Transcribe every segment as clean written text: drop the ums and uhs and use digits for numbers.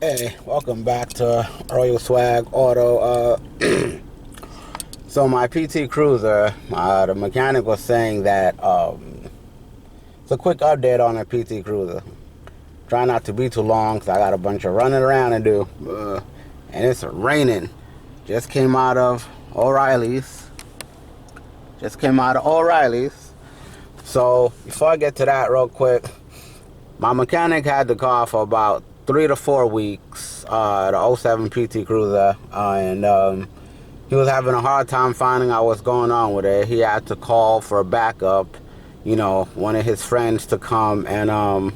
Hey, welcome back to Royal Swag Auto. So my PT Cruiser, the mechanic was saying that it's a quick update on the PT Cruiser. Try not to be too long because I got a bunch of running around to do. And it's raining. Just came out of O'Reilly's. So before I get to that real quick, my mechanic had the car for about 3 to 4 weeks, the '07 PT Cruiser, and he was having a hard time finding out what's going on with it. He had to call for a backup, one of his friends to come and,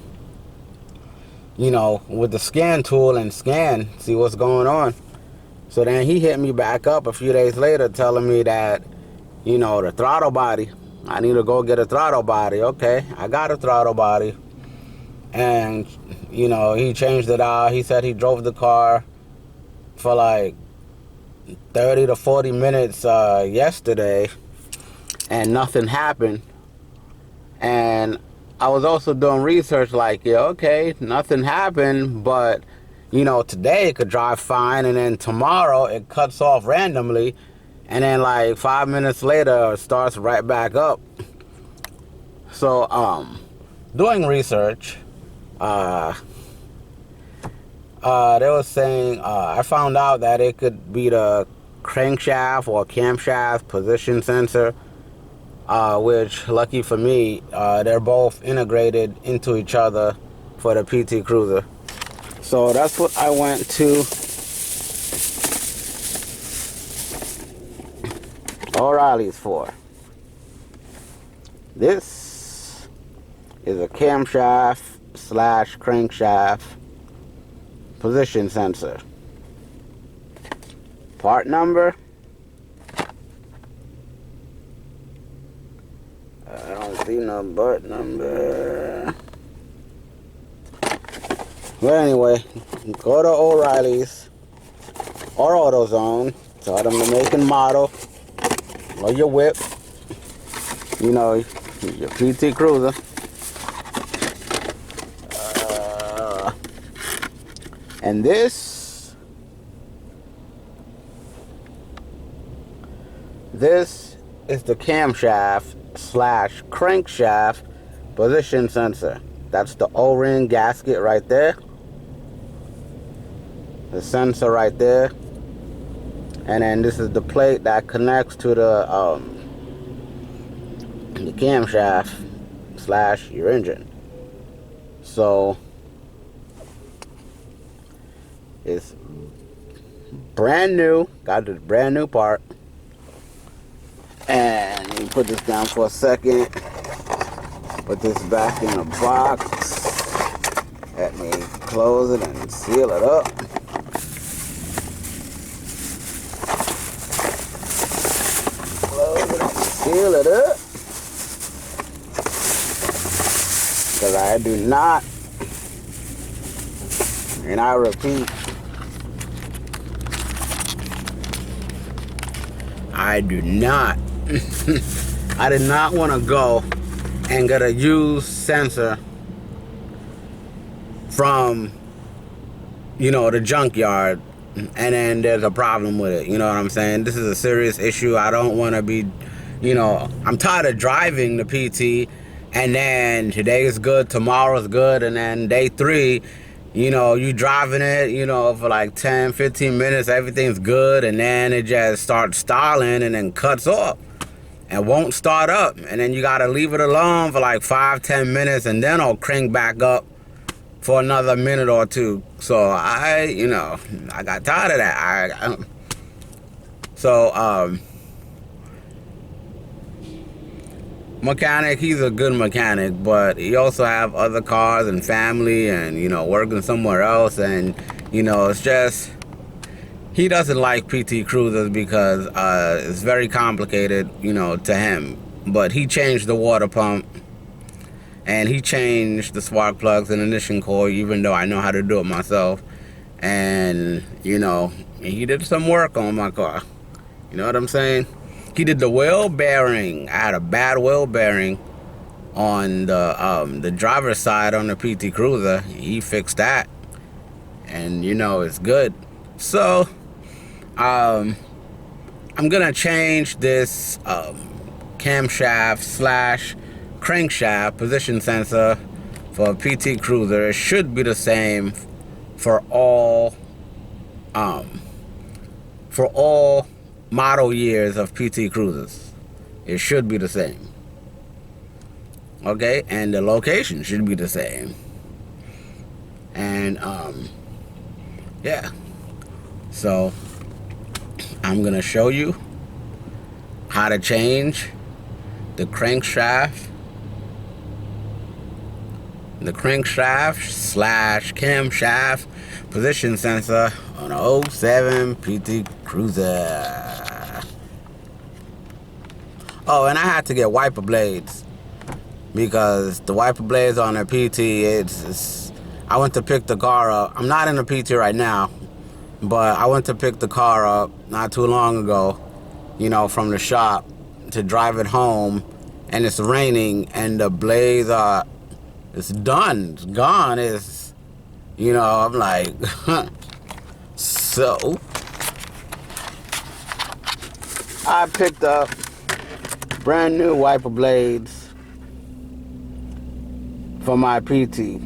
with the scan tool and see what's going on. So then he hit me back up a few days later telling me that, the throttle body, I need to go get a throttle body. Okay, I got a throttle body. And, he changed it out. He said he drove the car for like 30 to 40 minutes yesterday and nothing happened. And I was also doing research like, okay, nothing happened, but, today it could drive fine, and then tomorrow it cuts off randomly, and then like 5 minutes later it starts right back up. So, doing research, they were saying, I found out that it could be the crankshaft or camshaft position sensor, which, lucky for me, they're both integrated into each other for the PT Cruiser. So that's what I went to O'Reilly's for. This is a camshaft / crankshaft position sensor. Part number, I don't see no part number. But anyway, go to O'Reilly's or AutoZone, tell them the make and model or your whip, your PT Cruiser. And this is the camshaft / crankshaft position sensor. That's the O-ring gasket right there. The sensor right there. And then this is the plate that connects to the camshaft / your engine. So it's brand new. Got the brand new part. And let me put this down for a second. Put this back in the box. Let me close it and seal it up. Close it and seal it up. Because I do not, and I repeat, I do not I did not want to go and get a used sensor from the junkyard, and then there's a problem with it. You know what I'm saying? This is a serious issue. I don't want to be, I'm tired of driving the PT, and then today is good, tomorrow's good, and then day 3, you driving it, for like 10, 15 minutes, everything's good, and then it just starts stalling and then cuts off and won't start up. And then you got to leave it alone for like 5, 10 minutes, and then it'll crank back up for another minute or two. So I got tired of that. Mechanic, he's a good mechanic, but he also have other cars and family and, working somewhere else. And, it's just, he doesn't like PT Cruisers because it's very complicated, to him. But he changed the water pump, and he changed the spark plugs and ignition core, even though I know how to do it myself. And, he did some work on my car. You know what I'm saying? He did the wheel bearing. I had a bad wheel bearing on the driver's side on the PT Cruiser. He fixed that. and you know it's good. So I'm gonna change this camshaft slash crankshaft position sensor for a PT Cruiser. It should be the same for all model years of PT Cruisers. It should be the same. Okay, and the location should be the same. And yeah, so I'm gonna show you how to change the crankshaft slash camshaft position sensor on a 07 PT Cruiser. Oh, and I had to get wiper blades, because the wiper blades on a PT, I went to pick the car up. I'm not in a PT right now, but I went to pick the car up not too long ago, you know, from the shop to drive it home, and it's raining, and the blades are, it's done, it's gone, it's, you know, I'm like, so I picked up brand new wiper blades for my PT.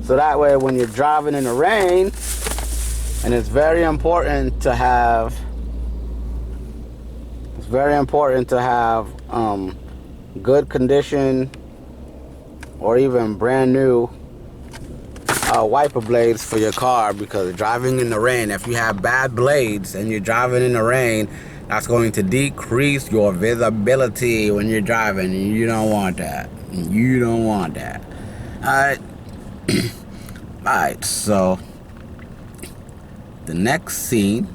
So that way when you're driving in the rain, and it's very important to have good condition or even brand new wiper blades for your car, because driving in the rain, if you have bad blades and you're driving in the rain, that's going to decrease your visibility when you're driving. You don't want that. You don't want that. Alright. Alright, so the next scene,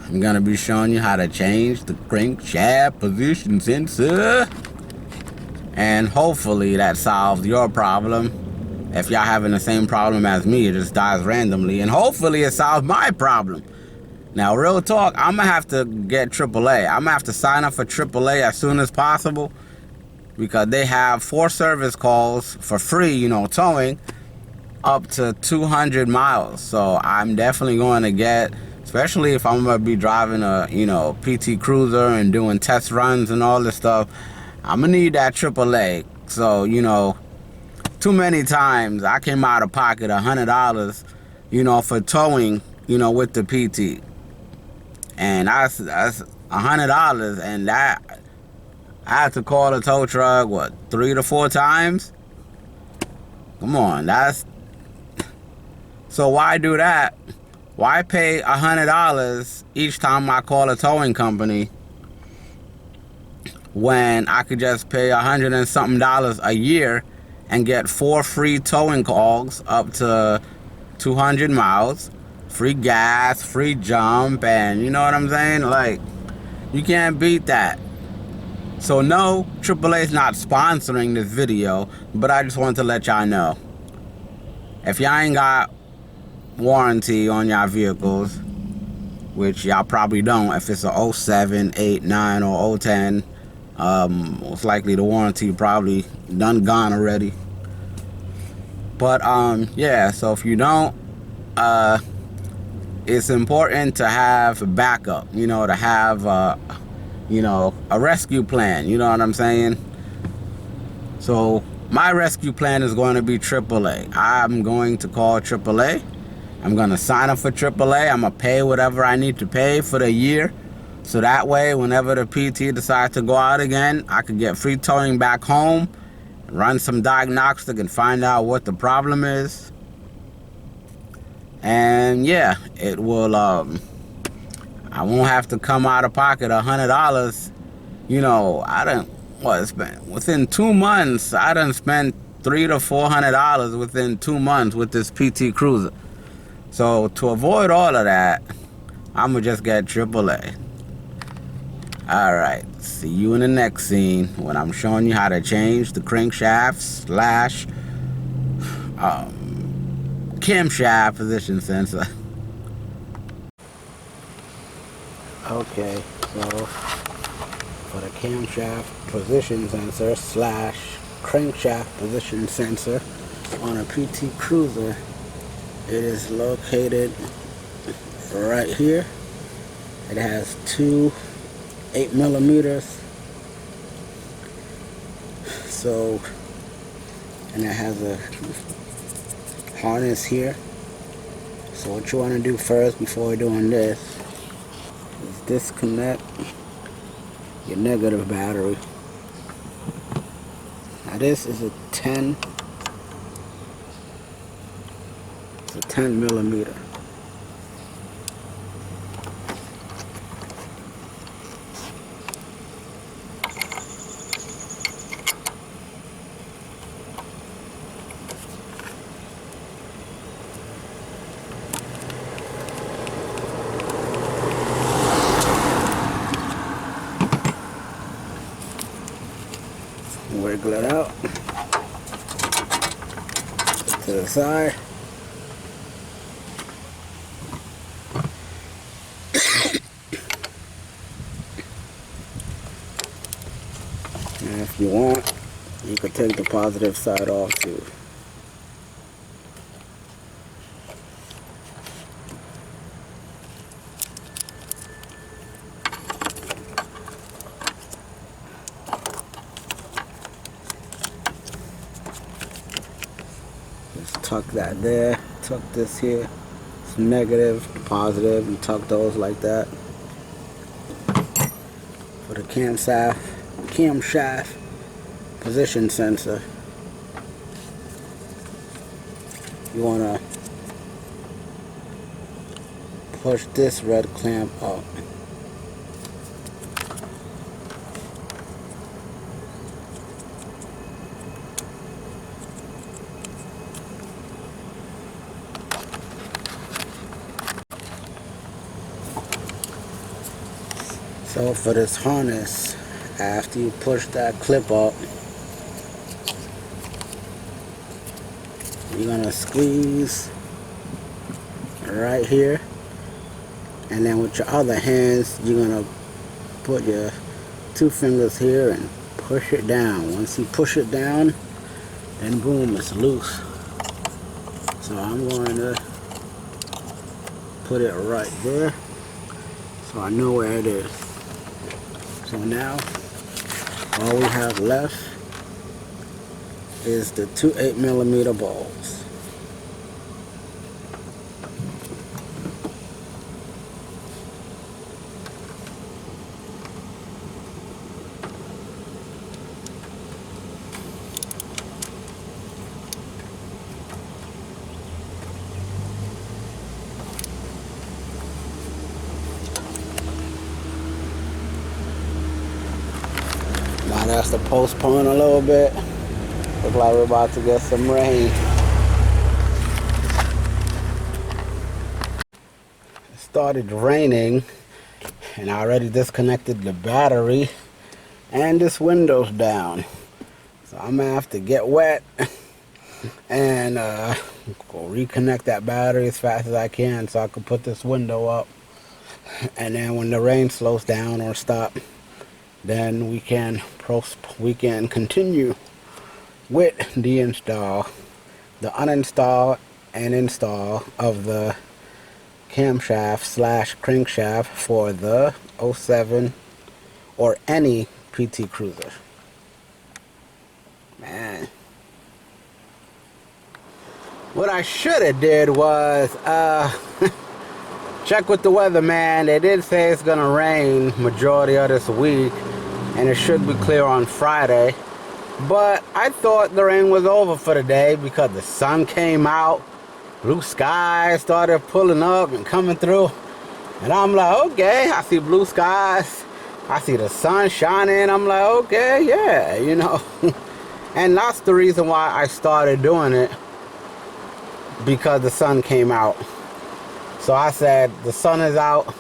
I'm gonna be showing you how to change the crankshaft position sensor, and hopefully that solves your problem. If y'all having the same problem as me, it just dies randomly, and hopefully it solves my problem. Now, real talk, I'm gonna have to get AAA. I'm gonna have to sign up for AAA as soon as possible, because they have 4 service calls for free, you know, towing up to 200 miles. So I'm definitely going to get, especially if I'm gonna be driving a, you know, PT Cruiser and doing test runs and all this stuff, I'm gonna need that AAA. So, you know, too many times I came out of pocket $100, you know, for towing, you know, with the PT. And that's $100, and that I had to call the tow truck, what, 3 to 4 times? Come on, that's, so why do that? Why pay $100 each time I call a towing company when I could just pay $100 and something a year and get 4 free towing calls up to 200 miles, free gas, free jump, and you know what I'm saying? Like, you can't beat that. So no, AAA is not sponsoring this video, but I just wanted to let y'all know. If y'all ain't got warranty on y'all vehicles, which y'all probably don't if it's a 07, 8, 9, or 010, most likely the warranty probably gone already. But yeah, so if you don't, it's important to have a backup, you know, to have you know, a rescue plan, you know what I'm saying? So my rescue plan is going to be AAA. I'm going to call AAA. I'm going to sign up for AAA. I'm going to pay whatever I need to pay for the year. So that way, whenever the PT decides to go out again, I could get free towing back home, run some diagnostic and find out what the problem is. And yeah, it will, I won't have to come out of pocket $100. You know, it's been within 2 months, I done spent $300 to $400 within 2 months with this PT Cruiser. So to avoid all of that, I'm gonna just get AAA. Alright, see you in the next scene when I'm showing you how to change the crankshaft slash camshaft position sensor. Okay, so for the camshaft position sensor slash crankshaft position sensor on a PT Cruiser, It is located right here. It has two 8mm. So, and it has a harness here. So what you want to do first before doing this is disconnect your negative battery. Now this is a 10mm. Wiggle it out to the side. And if you want, you could take the positive side off too. Just tuck that there, tuck this here. It's negative, positive, you tuck those like that. For the camshaft position sensor, you want to push this red clamp up. So for this harness, after you push that clip up, you're gonna squeeze right here, and then with your other hands you're gonna put your two fingers here and push it down. Once you push it down, then boom, it's loose. So I'm going to put it right there so I know where it is. So now all we have left is the two 8mm balls. Now that's to postpone a little bit. Looks like we're about to get some rain. It started raining and I already disconnected the battery and this window's down. So I'm gonna have to get wet and go reconnect that battery as fast as I can so I can put this window up. And then when the rain slows down or stop, then we can continue with the uninstall and install of the camshaft slash crankshaft for the 07 or any PT Cruiser. Man, what I should have did was check with the weatherman. They did say it's gonna rain majority of this week and it should be clear on Friday, but I thought the rain was over for the day because the sun came out, blue skies started pulling up and coming through, and I'm like, okay, I see blue skies, I see the sun shining, I'm like, okay, yeah, you know. And that's the reason why I started doing it, because the sun came out. So I said, the sun is out,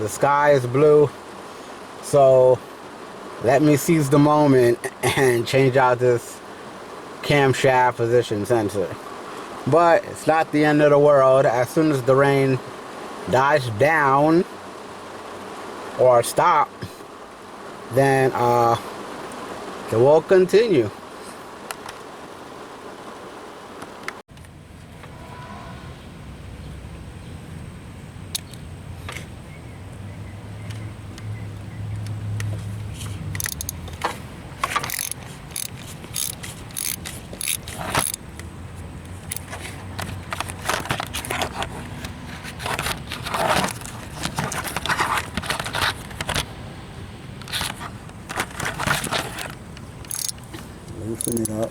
the sky is blue, so let me seize the moment and change out this camshaft position sensor. But it's not the end of the world. As soon as the rain dies down or stop, then it will continue. Loosen it up.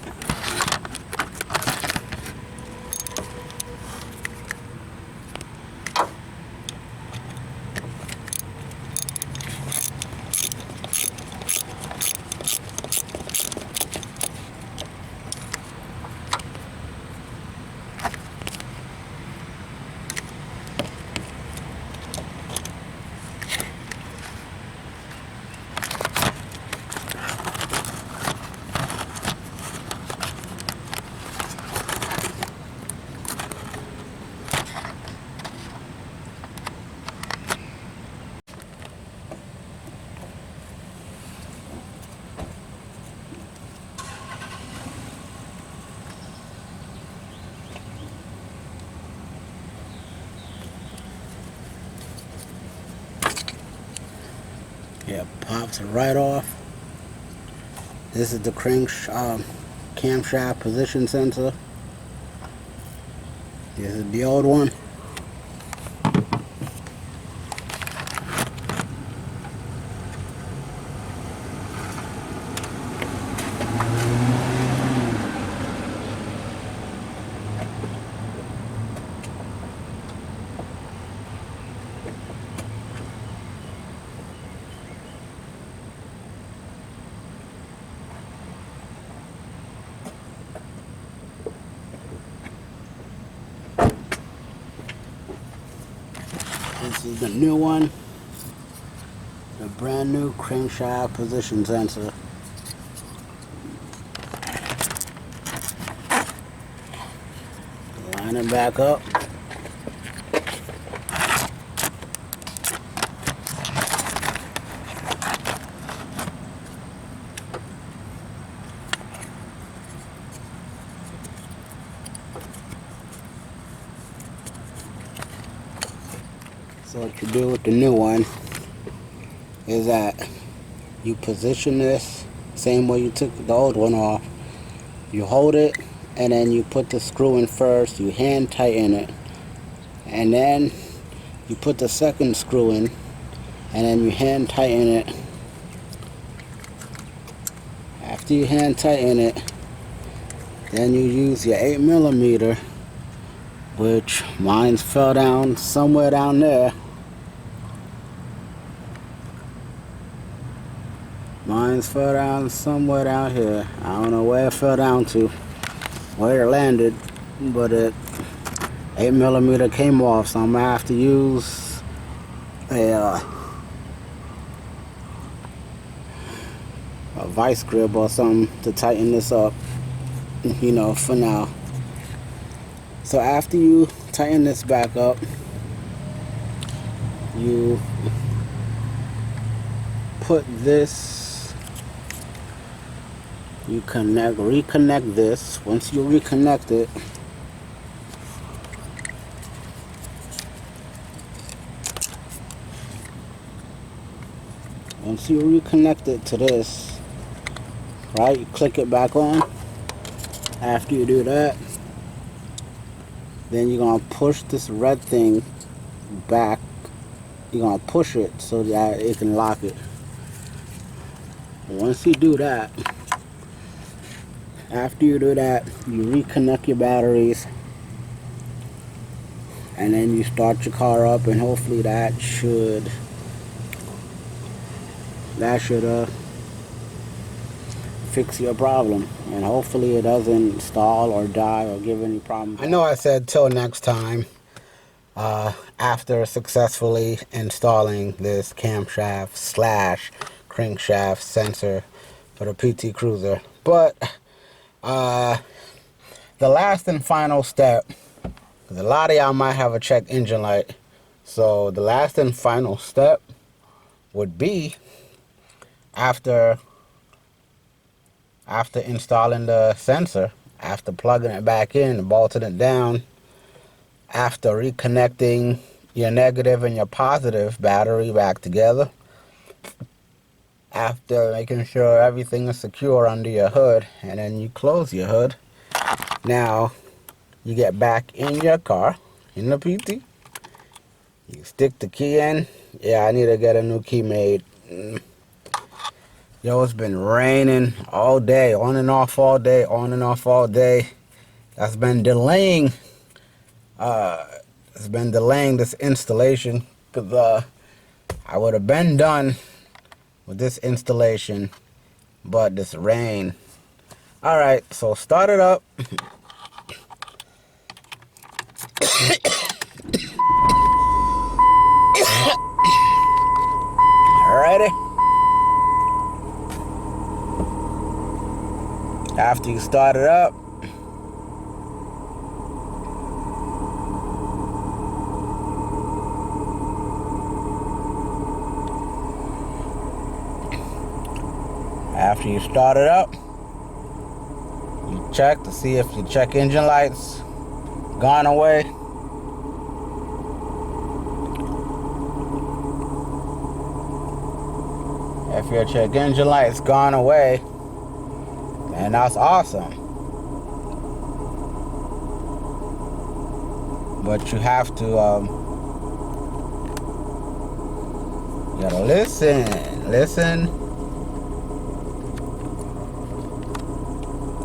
Yeah, pops right off. This is the camshaft position sensor. This is the old one. This is the new one. The brand new crankshaft position sensor. Line it back up. So what you do with the new one is that you position this same way you took the old one off. You hold it and then you put the screw in first, you hand tighten it, and then you put the second screw in and then you hand tighten it. After you hand tighten it, then you use your 8mm, which mine fell down somewhere down there. Mine fell down somewhere down here. I don't know where it fell down to, where it landed, but it 8mm came off, so I'm gonna have to use a vice grip or something to tighten this up, you know, for now. So after you tighten this back up, you put this, you reconnect this. Once you reconnect it, to this, right, you click it back on. After you do that, then you're gonna push this red thing back. You're gonna push it so that it can lock it. Once you do that, after you do that, you reconnect your batteries, and then you start your car up, and hopefully that should fix your problem, and hopefully it doesn't stall or die or give any problems. I know I said till next time, after successfully installing this camshaft / crankshaft sensor for the PT Cruiser, but the last and final step, because a lot of y'all might have a check engine light, so the last and final step would be after installing the sensor, after plugging it back in, bolting it down, after reconnecting your negative and your positive battery back together, after making sure everything is secure under your hood, and then you close your hood. Now you get back in your car, in the PT, you stick the key in. Yeah, I need to get a new key made. Yo, it's been raining all day, on and off all day, on and off all day. That's been delaying. It's been delaying this installation because I would have been done with this installation, but this rain. All right, so start it up. Alrighty. After you start it up, you check to see if your check engine lights gone away. If your check engine light's gone away, then that's awesome. But you have to, you gotta listen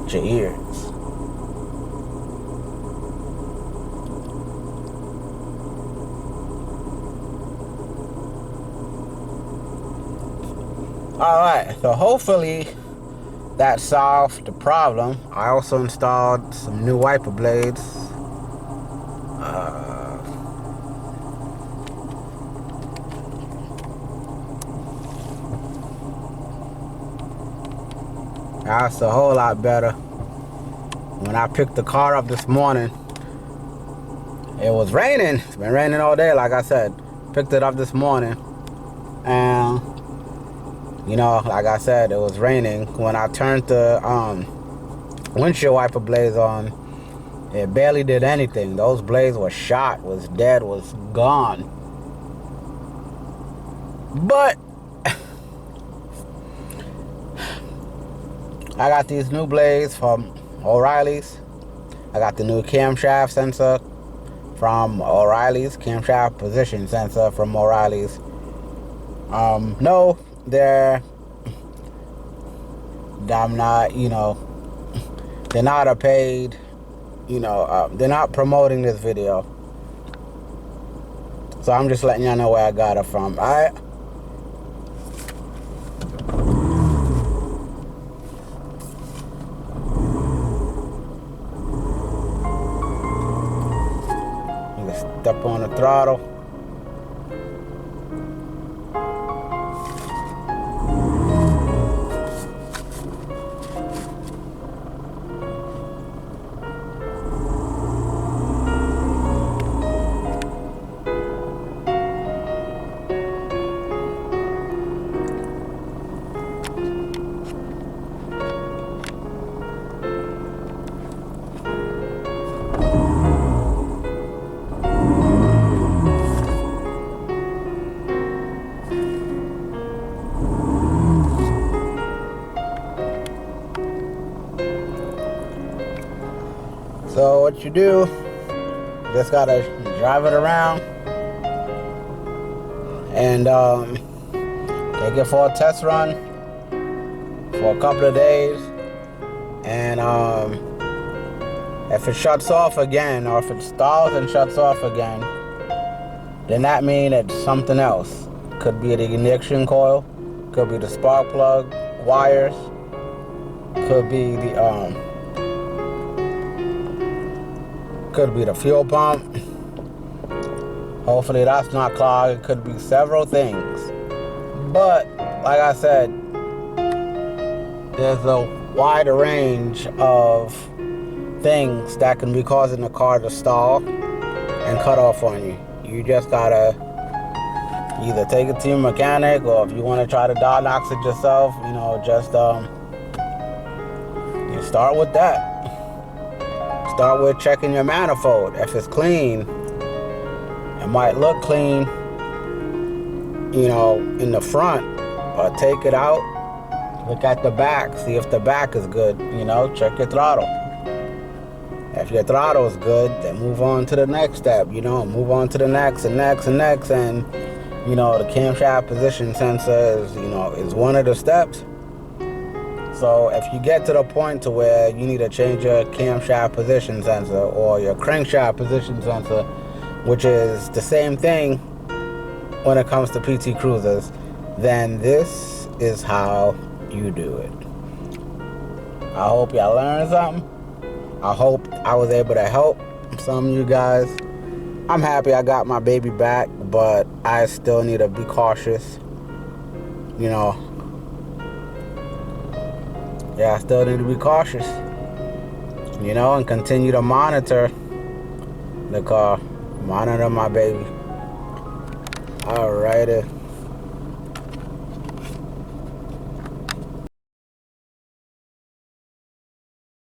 to your ears. Alright, so hopefully that solved the problem. I also installed some new wiper blades. That's a whole lot better. When I picked the car up this morning, it was raining. It's been raining all day, like I said. Picked it up this morning, and you know, like I said, it was raining. When I turned the windshield wiper blades on, it barely did anything. Those blades were shot, was dead, was gone. But I got these new blades from O'Reilly's. I got the new camshaft sensor from O'Reilly's, camshaft position sensor from O'Reilly's. No, I'm not, you know, they're not a paid, you know, they're not promoting this video. So I'm just letting y'all know where I got it from. Alright. You can step on the throttle. So what you do, just gotta drive it around and take it for a test run for a couple of days, and if it shuts off again, or if it stalls and shuts off again, then that means it's something else. Could be the ignition coil, could be the spark plug wires, could be the fuel pump. Hopefully that's not clogged. It could be several things. But like I said, there's a wide range of things that can be causing the car to stall and cut off on you. You just gotta either take it to your mechanic, or if you want to try to diagnose it yourself, you know, just you start with that. Start with checking your manifold. If it's clean, it might look clean, you know, in the front, but take it out, look at the back, see if the back is good, you know, check your throttle. If your throttle is good, then move on to the next step, you know, move on to the next and next and next, and, you know, the camshaft position sensor is, you know, is one of the steps. So if you get to the point to where you need to change your camshaft position sensor or your crankshaft position sensor, which is the same thing when it comes to PT Cruisers, then this is how you do it. I hope y'all learned something. I hope I was able to help some of you guys. I'm happy I got my baby back, but I still need to be cautious. You know, yeah, I still need to be cautious. You know, and continue to monitor the car, monitor my baby. Alrighty.